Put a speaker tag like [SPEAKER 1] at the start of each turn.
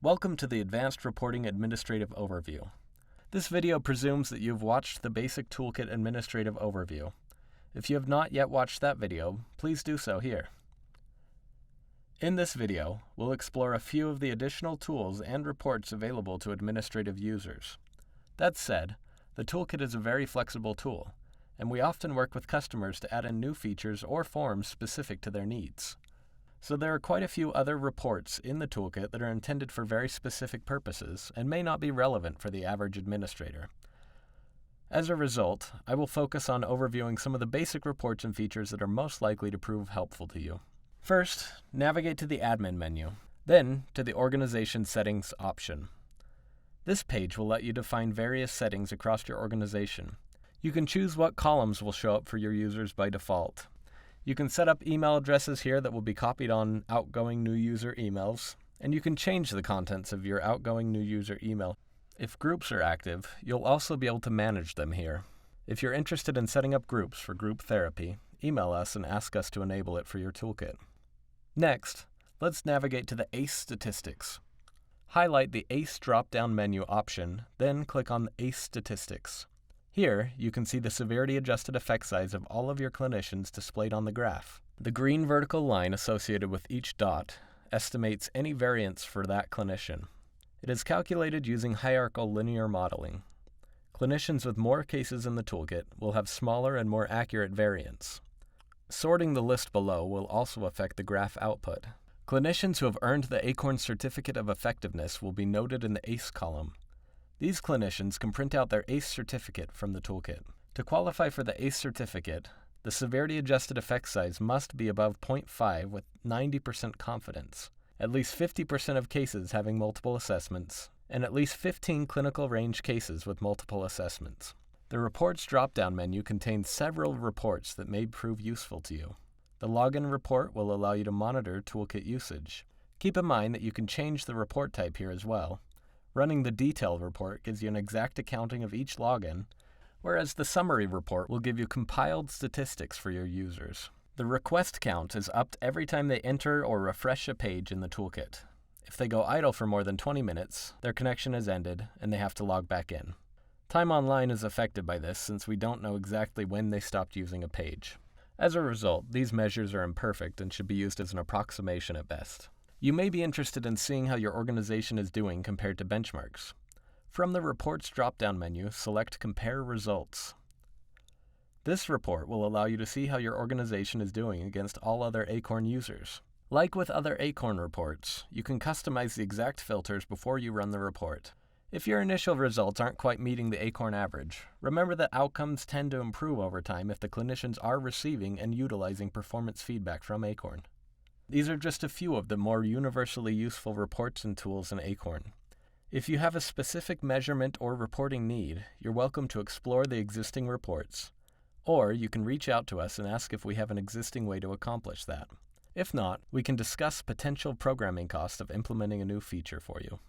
[SPEAKER 1] Welcome to the Advanced Reporting Administrative Overview. This video presumes that you've watched the basic Toolkit Administrative Overview. If you have not yet watched that video, please do so here. In this video, we'll explore a few of the additional tools and reports available to administrative users. That said, the Toolkit is a very flexible tool, and we often work with customers to add in new features or forms specific to their needs. So there are quite a few other reports in the Toolkit that are intended for very specific purposes and may not be relevant for the average administrator. As a result, I will focus on overviewing some of the basic reports and features that are most likely to prove helpful to you. First, navigate to the Admin menu, then to the Organization Settings option. This page will let you define various settings across your organization. You can choose what columns will show up for your users by default. You can set up email addresses here that will be copied on outgoing new user emails, and you can change the contents of your outgoing new user email. If groups are active, you'll also be able to manage them here. If you're interested in setting up groups for group therapy, email us and ask us to enable it for your Toolkit. Next, let's navigate to the ACE Statistics. Highlight the ACE drop-down menu option, then click on the ACE Statistics. Here, you can see the severity-adjusted effect size of all of your clinicians displayed on the graph. The green vertical line associated with each dot estimates any variance for that clinician. It is calculated using hierarchical linear modeling. Clinicians with more cases in the Toolkit will have smaller and more accurate variance. Sorting the list below will also affect the graph output. Clinicians who have earned the cci-acorn Certificate of Effectiveness will be noted in the ACE column. These clinicians can print out their ACE certificate from the Toolkit. To qualify for the ACE certificate, the severity-adjusted effect size must be above 0.5 with 90% confidence, at least 50% of cases having multiple assessments, and at least 15 clinical range cases with multiple assessments. The Reports drop-down menu contains several reports that may prove useful to you. The Login report will allow you to monitor Toolkit usage. Keep in mind that you can change the report type here as well. Running the Detail report gives you an exact accounting of each login, whereas the Summary report will give you compiled statistics for your users. The request count is upped every time they enter or refresh a page in the Toolkit. If they go idle for more than 20 minutes, their connection is ended and they have to log back in. Time online is affected by this since we don't know exactly when they stopped using a page. As a result, these measures are imperfect and should be used as an approximation at best. You may be interested in seeing how your organization is doing compared to benchmarks. From the Reports drop-down menu, select Compare Results. This report will allow you to see how your organization is doing against all other cci-acorn users. Like with other cci-acorn reports, you can customize the exact filters before you run the report. If your initial results aren't quite meeting the cci-acorn average, remember that outcomes tend to improve over time if the clinicians are receiving and utilizing performance feedback from cci-acorn. These are just a few of the more universally useful reports and tools in cci-acorn. If you have a specific measurement or reporting need, you're welcome to explore the existing reports, or you can reach out to us and ask if we have an existing way to accomplish that. If not, we can discuss potential programming costs of implementing a new feature for you.